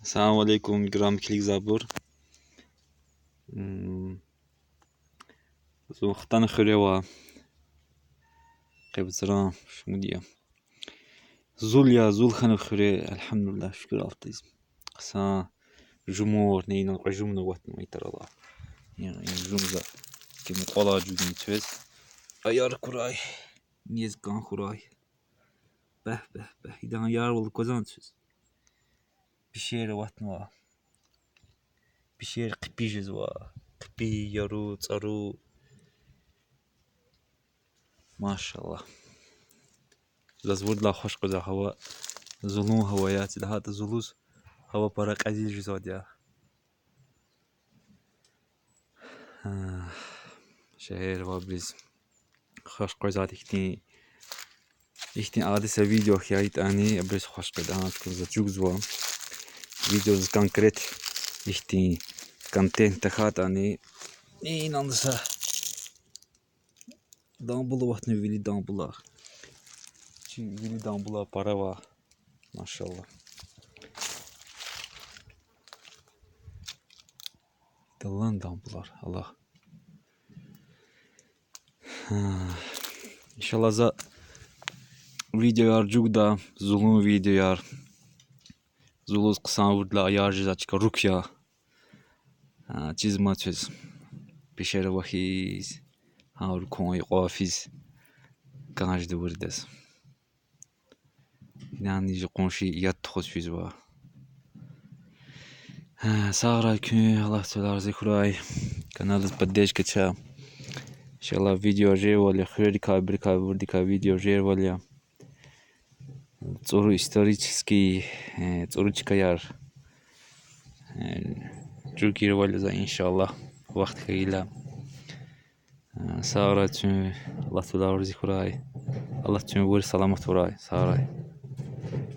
السلام عليكم جرام كليك زابور. زو ختان خريوا قبزران شموديا زول خان خري الحمد لله شكر أفتيز قصا جمهور نينا قجمنا وقت ما يترى الله يعني جمزة كم قلا جودني تويس أيار كراي نيز كان خراي به إذا يار والكوزان تويس بشير وقت ما بشير قبيجز قبي يارو تصارو ما شاء الله زود لا خوش قدا هوا زلون هوايات ده هذا زلوز هوا برق عزيز جزاديا شهر وابرز خوش قزات إختي عادي فيديو خيايت أني أبرز خوش قدا هات كذا جوزوا فيديوز كونكريت إختي كونتنت تخات أني نانسا دامبلا وقت نبيلي دامبلا شي بيلي دامبلا براوا ما شاء الله دلان دامبلار الله İnşallah za videolar jugda zulun videolar zuluz kısan vurdla ayarcı açık rukya çizma çiz pişer vahiz havur koy qafiz kanjdı vurdes yani ji konşi yat xosfiz va sağra kü Allah teala zikray kanalız поддержка ç'a İnşallah video jevali xırika birka vurdika video jevali Цору исторический цоручкаяр جوكير за иншаллах وقت خيلا سارة الله تدار ذكراي الله تنور سلامة وراي سارة